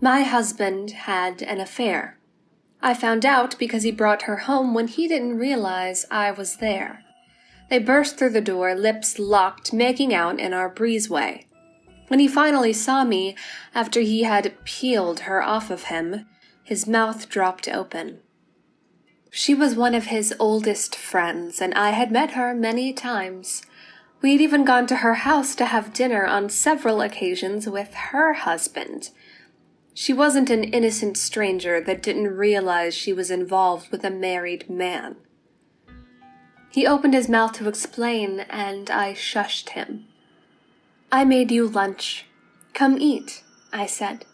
My husband had an affair. I found out because he brought her home when he didn't realize I was there. They burst through the door, lips locked, making out in our breezeway. When he finally saw me, after he had peeled her off of him, his mouth dropped open. She was one of his oldest friends, and I had met her many times. We'd even gone to her house to have dinner on several occasions with her husband. She wasn't an innocent stranger that didn't realize she was involved with a married man. He opened his mouth to explain, and I shushed him. I made you lunch. Come eat, I said.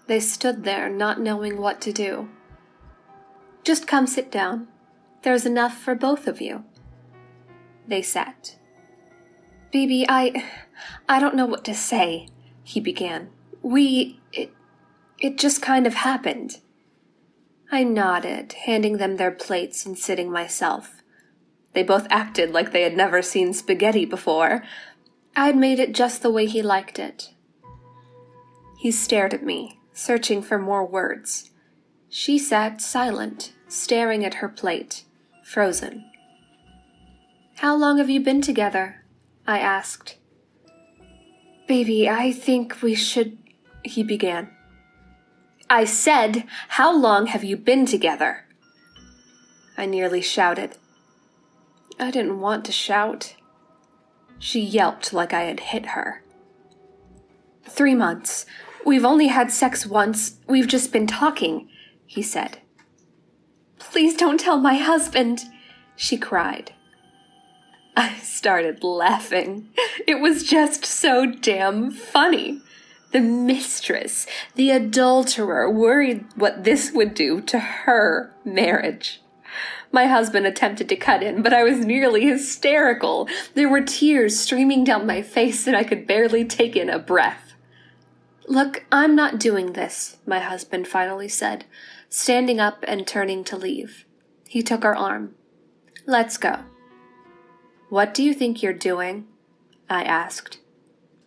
They stood there, not knowing what to do. Just come sit down. There's enough for both of you. They sat. Baby, I don't know what to say, he began. It just kind of happened. I nodded, handing them their plates and sitting myself. They both acted like they had never seen spaghetti before. I'd made it just the way he liked it. He stared at me, searching for more words. She sat silent, staring at her plate, frozen. How long have you been together? I asked. Baby, I think we should, he began. I said, how long have you been together? I nearly shouted. I didn't want to shout. She yelped like I had hit her. 3 months. We've only had sex once. We've just been talking, he said. Please don't tell my husband, she cried. I started laughing. It was just so damn funny. The mistress, the adulterer, worried what this would do to her marriage. My husband attempted to cut in, but I was nearly hysterical. There were tears streaming down my face and I could barely take in a breath. Look, I'm not doing this, my husband finally said, standing up and turning to leave. He took her arm. Let's go. What do you think you're doing? I asked.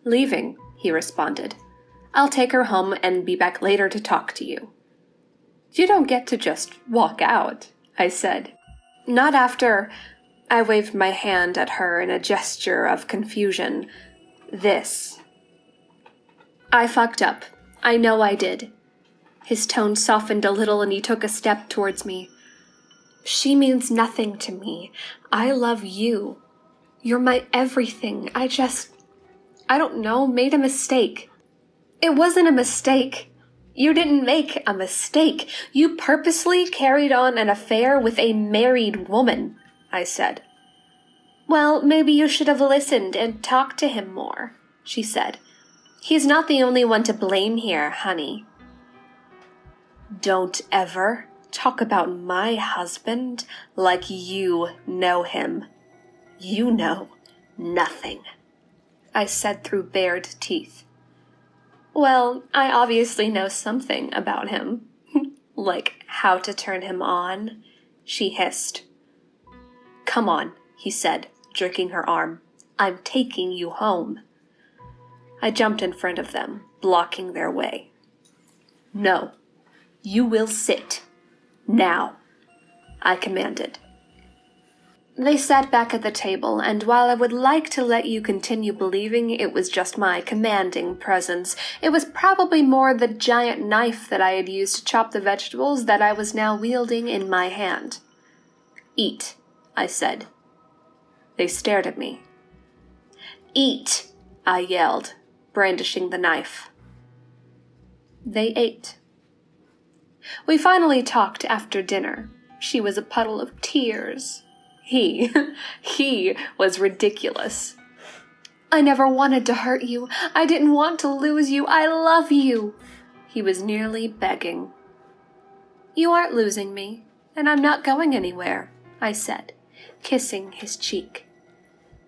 Leaving, he responded. I'll take her home and be back later to talk to you. You don't get to just walk out, I said. Not after. I waved my hand at her in a gesture of confusion. This. I fucked up. I know I did. His tone softened a little and he took a step towards me. She means nothing to me. I love you. You're my everything. I don't know, made a mistake. It wasn't a mistake. You didn't make a mistake. You purposely carried on an affair with a married woman, I said. Well, maybe you should have listened and talked to him more, she said. He's not the only one to blame here, honey. Don't ever talk about my husband like you know him. You know nothing, I said through bared teeth. Well, I obviously know something about him. Like how to turn him on, she hissed. Come on, he said, jerking her arm. I'm taking you home. I jumped in front of them, blocking their way. No, you will sit. Now, I commanded. They sat back at the table, and while I would like to let you continue believing it was just my commanding presence, it was probably more the giant knife that I had used to chop the vegetables that I was now wielding in my hand. Eat, I said. They stared at me. Eat, I yelled, brandishing the knife. They ate. We finally talked after dinner. She was a puddle of tears. He was ridiculous. I never wanted to hurt you. I didn't want to lose you. I love you. He was nearly begging. You aren't losing me, and I'm not going anywhere, I said, kissing his cheek.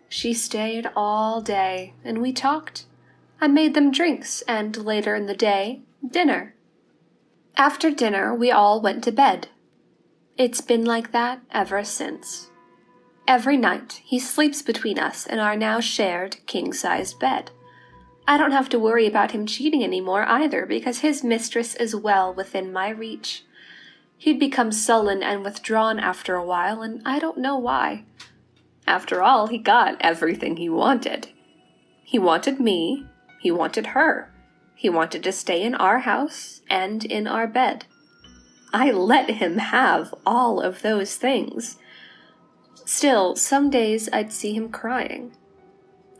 She stayed all day, and we talked. I made them drinks, and later in the day, dinner. After dinner, we all went to bed. It's been like that ever since. Every night, he sleeps between us in our now shared king-sized bed. I don't have to worry about him cheating anymore either, because his mistress is well within my reach. He'd become sullen and withdrawn after a while, and I don't know why. After all, he got everything he wanted. He wanted me, he wanted her, he wanted to stay in our house and in our bed. I let him have all of those things. Still, some days I'd see him crying.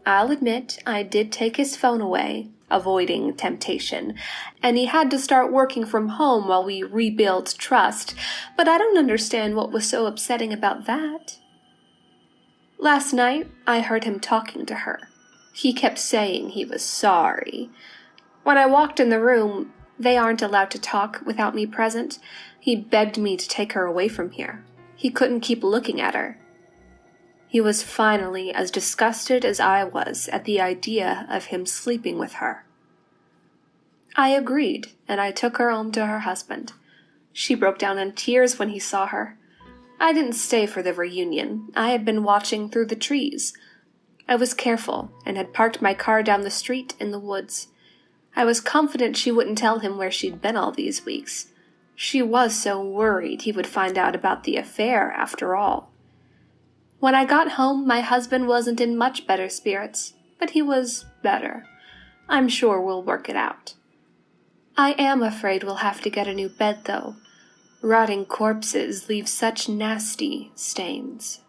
I'll admit I did take his phone away, avoiding temptation, and he had to start working from home while we rebuilt trust, but I don't understand what was so upsetting about that. Last night, I heard him talking to her. He kept saying he was sorry. When I walked in the room, they aren't allowed to talk without me present. He begged me to take her away from here. He couldn't keep looking at her. He was finally as disgusted as I was at the idea of him sleeping with her. I agreed, and I took her home to her husband. She broke down in tears when he saw her. I didn't stay for the reunion. I had been watching through the trees. I was careful and had parked my car down the street in the woods. I was confident she wouldn't tell him where she'd been all these weeks. She was so worried he would find out about the affair after all. When I got home, my husband wasn't in much better spirits, but he was better. I'm sure we'll work it out. I am afraid we'll have to get a new bed, though. Rotting corpses leave such nasty stains.